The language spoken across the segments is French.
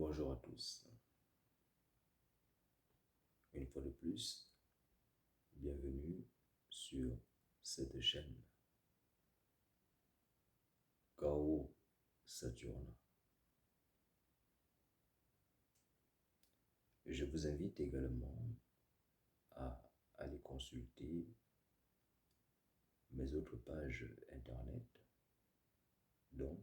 Bonjour à tous. Une fois de plus, bienvenue sur cette chaîne Kao Saturna. Je vous invite également à aller consulter mes autres pages internet, dont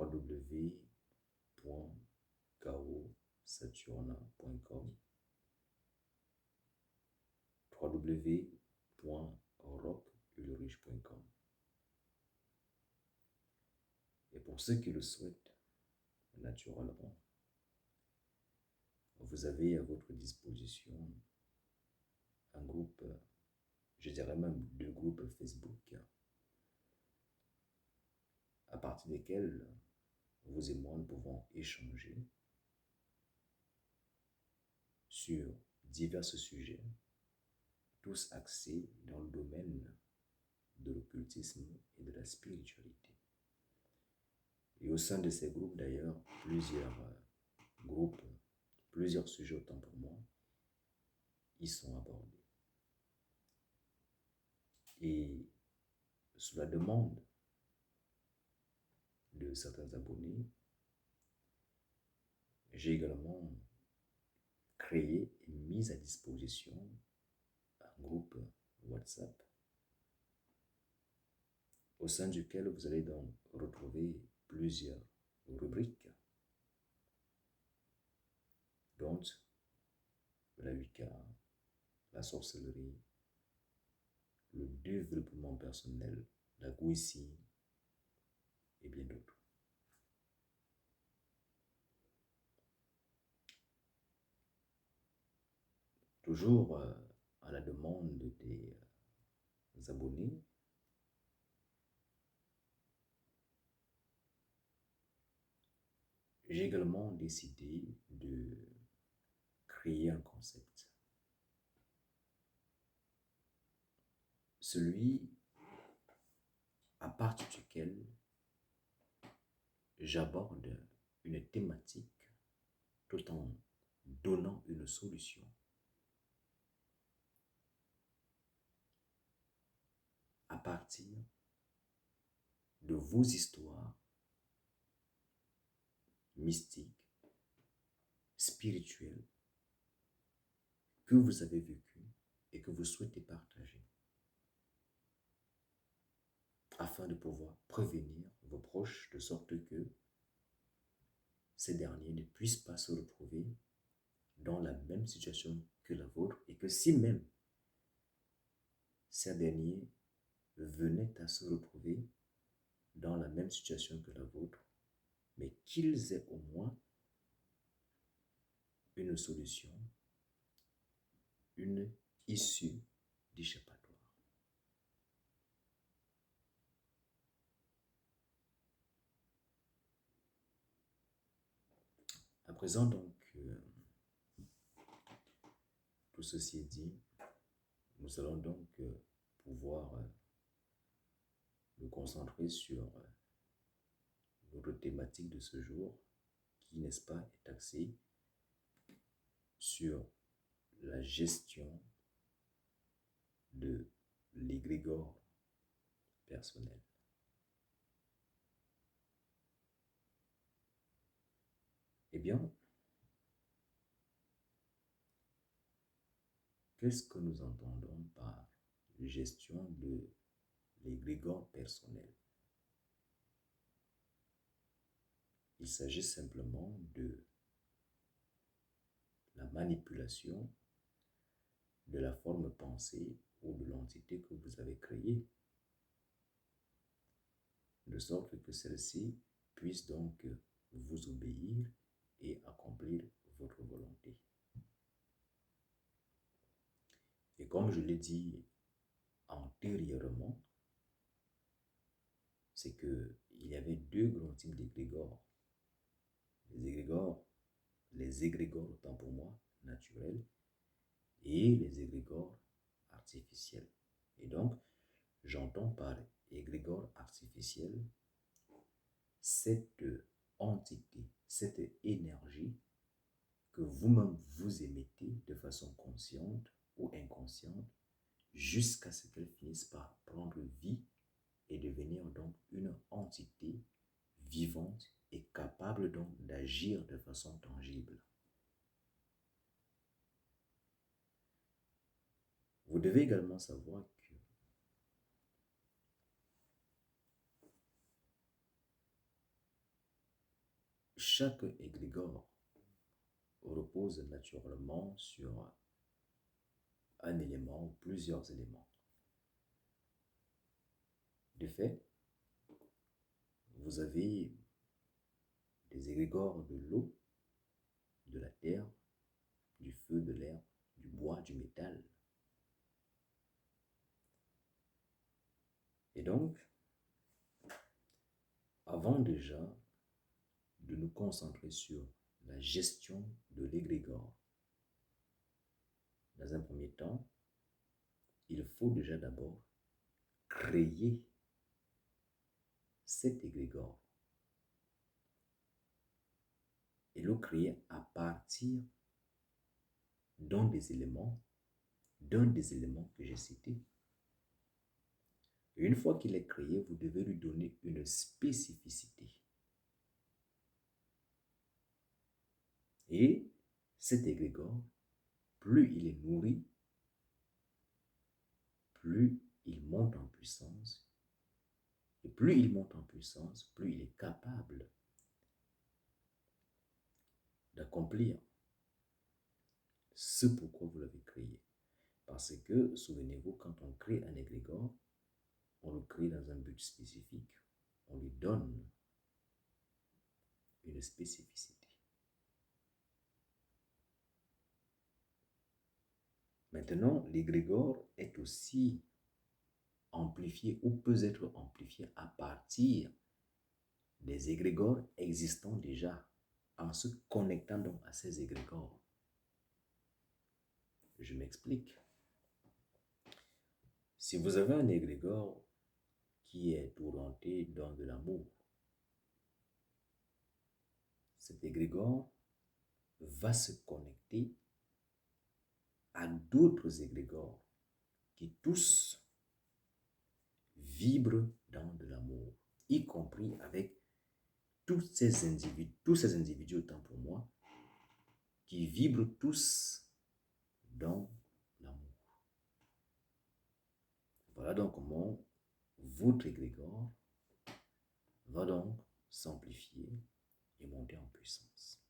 www.kaosaturna.com, www.rockulrich.com. Et pour ceux qui le souhaitent, naturellement, vous avez à votre disposition un groupe, je dirais même 2 groupes Facebook, à partir desquels vous et moi nous pouvons échanger sur divers sujets, tous axés dans le domaine de l'occultisme et de la spiritualité. Et au sein de ces groupes d'ailleurs, plusieurs sujets autant pour moi, y sont abordés. Et sous la demande de certains abonnés, j'ai également créé et mis à disposition un groupe WhatsApp au sein duquel vous allez donc retrouver plusieurs rubriques, dont la Wicca, la sorcellerie, le développement personnel, la Gouissi et bien d'autres. Toujours à la demande des abonnés, j'ai également décidé de créer un concept. Celui à partir duquel j'aborde une thématique tout en donnant une solution à partir de vos histoires mystiques, spirituelles, que vous avez vécues et que vous souhaitez partager, afin de pouvoir prévenir vos proches de sorte que ces derniers ne puissent pas se retrouver dans la même situation que la vôtre, et que si même ces derniers venaient à se retrouver dans la même situation que la vôtre, mais qu'ils aient au moins une solution, une issue d'échappatoire. À présent donc, tout ceci est dit, nous allons donc pouvoir nous concentrer sur notre thématique de ce jour, qui, n'est-ce pas, est axée sur la gestion de l'égrégore personnel. Eh bien, qu'est-ce que nous entendons par gestion de l'égrégore personnel? Il s'agit simplement de la manipulation de la forme pensée ou de l'entité que vous avez créée, de sorte que celle-ci puisse donc vous obéir et accomplir votre volonté. Et comme je l'ai dit antérieurement, c'est qu'il y avait 2 grands types d'égrégores. Les égrégores, autant pour moi, naturels, et les égrégores artificiels. Et donc, j'entends par égrégore artificiel cette entité, cette énergie que vous-même vous émettez de façon consciente ou inconsciente jusqu'à ce qu'elle finisse par prendre vie et devenir donc une entité vivante et capable donc d'agir de façon tangible. Vous devez également savoir que chaque égrégore repose naturellement sur un élément ou plusieurs éléments. De fait, vous avez des égrégores de l'eau, de la terre, du feu, de l'air, du bois, du métal. Et donc, avant déjà de nous concentrer sur la gestion de l'égrégore, dans un premier temps, il faut déjà d'abord créer cet égrégore et le créer à partir d'un des éléments que j'ai cités. Et une fois qu'il est créé, vous devez lui donner une spécificité. Et cet égrégore, plus il est nourri, plus il monte en puissance. Et plus il monte en puissance, plus il est capable d'accomplir ce pourquoi vous l'avez créé. Parce que, souvenez-vous, quand on crée un égrégore, on le crée dans un but spécifique. On lui donne une spécificité. Maintenant, l'égrégore est aussi amplifié ou peut être amplifié à partir des égrégores existants déjà, en se connectant donc à ces égrégores. Je m'explique. Si vous avez un égrégore qui est orienté dans de l'amour, cet égrégore va se connecter à d'autres égrégores qui tous vibrent dans de l'amour, y compris avec tous ces individus autant pour moi, qui vibrent tous dans l'amour. Voilà donc comment votre égrégore va donc s'amplifier et monter en puissance.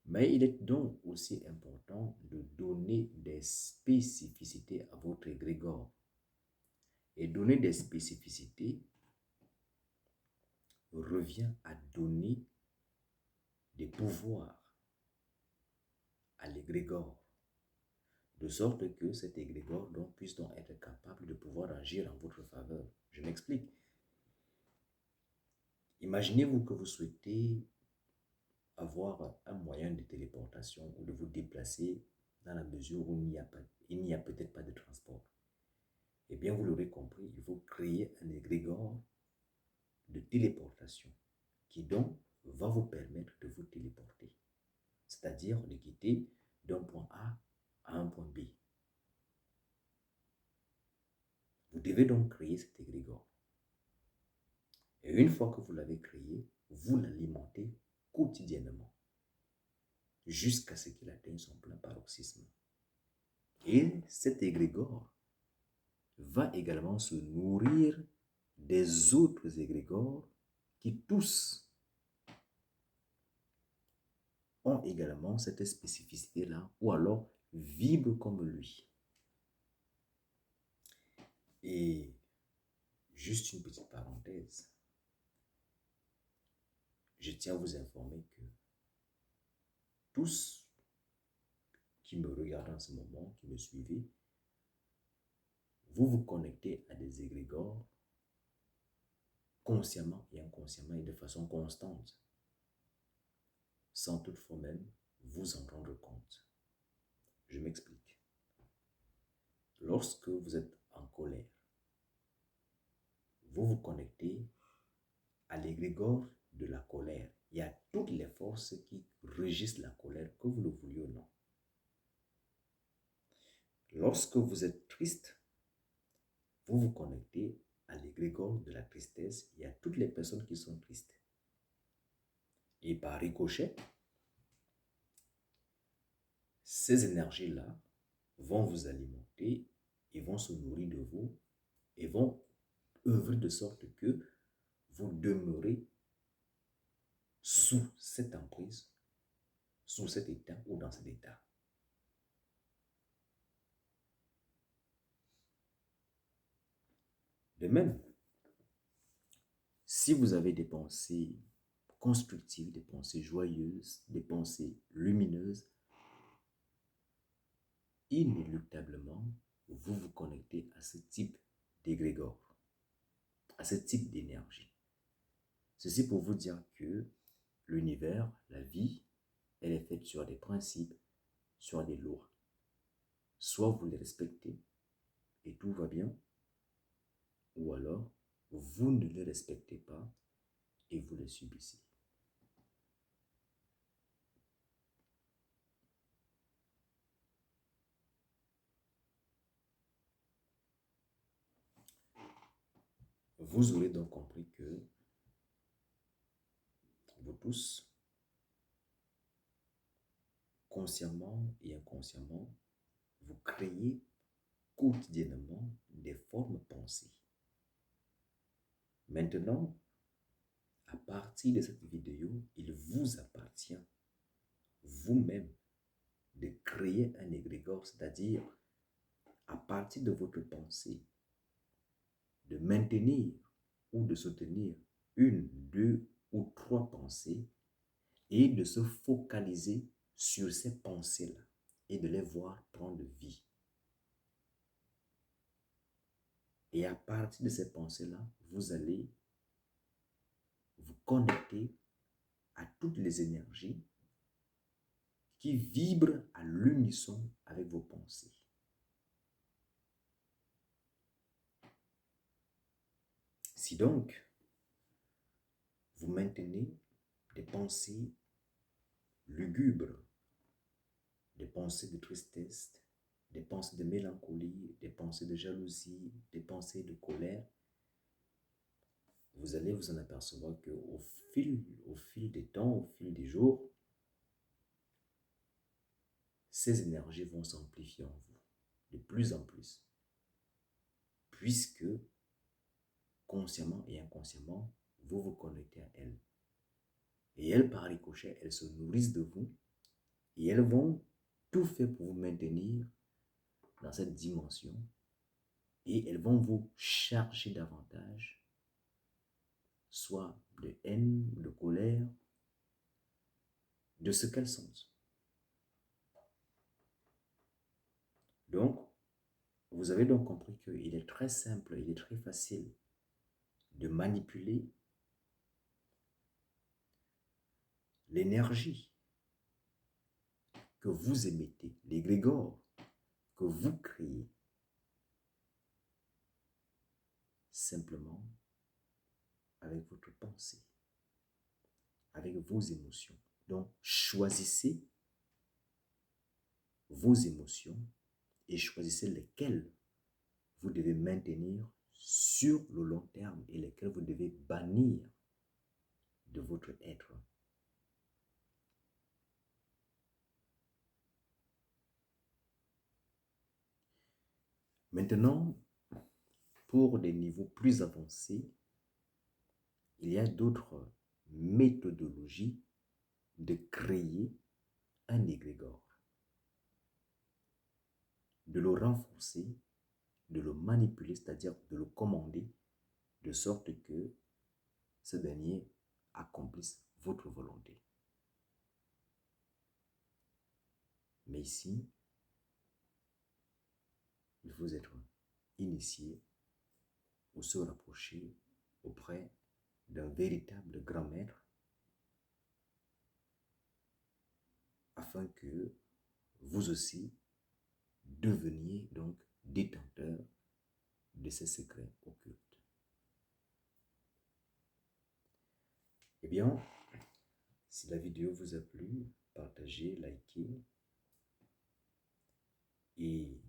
Mais il est donc aussi important de donner des spécificités à votre égrégore. Et donner des spécificités revient à donner des pouvoirs à l'égrégore, de sorte que cet égrégore donc puisse donc être capable de pouvoir agir en votre faveur. Je m'explique. Imaginez-vous que vous souhaitez avoir un moyen de téléportation ou de vous déplacer dans la mesure où il n'y a peut-être pas de transport. Eh bien, vous l'aurez compris, il faut créer un égrégore de téléportation qui donc va vous permettre de vous téléporter, c'est-à-dire de quitter d'un point A à un point B. Vous devez donc créer cet égrégore. Et une fois que vous l'avez créé, vous l'alimentez quotidiennement jusqu'à ce qu'il atteigne son plein paroxysme. Et cet égrégore va également se nourrir des autres égrégores qui tous ont également cette spécificité-là ou alors vibrent comme lui. Et juste une petite parenthèse, je tiens à vous informer que tous qui me regardent en ce moment, qui me suivez, vous vous connectez à des égrégores consciemment et inconsciemment et de façon constante, sans toutefois même vous en rendre compte. Je m'explique. Lorsque vous êtes en colère, vous vous connectez à l'égrégore de la colère. Il y a toutes les forces qui régissent la colère, que vous le vouliez ou non. Lorsque vous êtes triste, vous vous connectez à l'égrégore de la tristesse. Il y a toutes les personnes qui sont tristes. Et par ricochet, ces énergies-là vont vous alimenter et vont se nourrir de vous et vont œuvrer de sorte que vous demeurez sous cette emprise, sous cet état ou dans cet état. De même, si vous avez des pensées constructives, des pensées joyeuses, des pensées lumineuses, inéluctablement, vous vous connectez à ce type d'égrégore, à ce type d'énergie. Ceci pour vous dire que l'univers, la vie, elle est faite sur des principes, sur des lois. Soit vous les respectez et tout va bien, ou alors vous ne les respectez pas et vous les subissez. Vous aurez donc compris que vous tous, consciemment et inconsciemment, vous créez quotidiennement des formes pensées. Maintenant, à partir de cette vidéo, il vous appartient vous-même de créer un égrégore, c'est-à-dire à partir de votre pensée, de maintenir ou de soutenir une, deux ou trois pensées et de se focaliser sur ces pensées-là et de les voir prendre vie. Et à partir de ces pensées-là, vous allez vous connecter à toutes les énergies qui vibrent à l'unisson avec vos pensées. Si donc, vous maintenez des pensées lugubres, des pensées de tristesse, des pensées de mélancolie, des pensées de jalousie, des pensées de colère, vous allez vous en apercevoir qu'au fil des temps, au fil des jours, ces énergies vont s'amplifier en vous de plus en plus, puisque consciemment et inconsciemment, vous vous connectez à elles. Et elles, par ricochet, elles se nourrissent de vous et elles vont tout faire pour vous maintenir dans cette dimension et elles vont vous charger davantage, soit de haine, de colère, de ce qu'elles sont. Donc, vous avez donc compris qu'il est très simple, il est très facile de manipuler l'énergie que vous émettez, l'égrégore que vous créez, simplement avec votre pensée, avec vos émotions. Donc, choisissez vos émotions et choisissez lesquelles vous devez maintenir sur le long terme et lesquelles vous devez bannir de votre être. Maintenant, pour des niveaux plus avancés, il y a d'autres méthodologies de créer un égrégore, de le renforcer, de le manipuler, c'est-à-dire de le commander, de sorte que ce dernier accomplisse votre volonté. Mais ici, il faut être initié ou se rapprocher auprès d'un véritable grand maître afin que vous aussi deveniez donc détenteur de ces secrets occultes. bien, si la vidéo vous a plu, partagez, likez et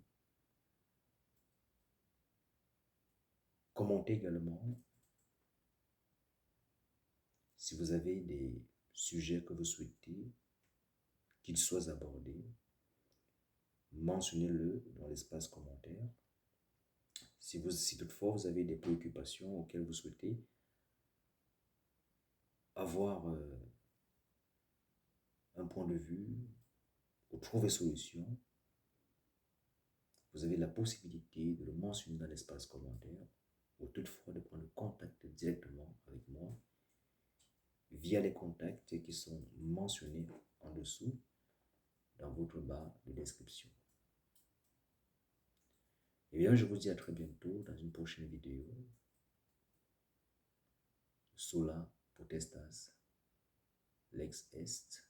commentez également. Si vous avez des sujets que vous souhaitez qu'ils soient abordés, mentionnez-le dans l'espace commentaire. Si toutefois vous avez des préoccupations auxquelles vous souhaitez avoir un point de vue ou trouver solution, vous avez la possibilité de le mentionner dans l'espace commentaire ou toutefois de prendre contact directement avec moi via les contacts qui sont mentionnés en dessous dans votre barre de description. Et bien, je vous dis à très bientôt dans une prochaine vidéo. Sola potestas lex est.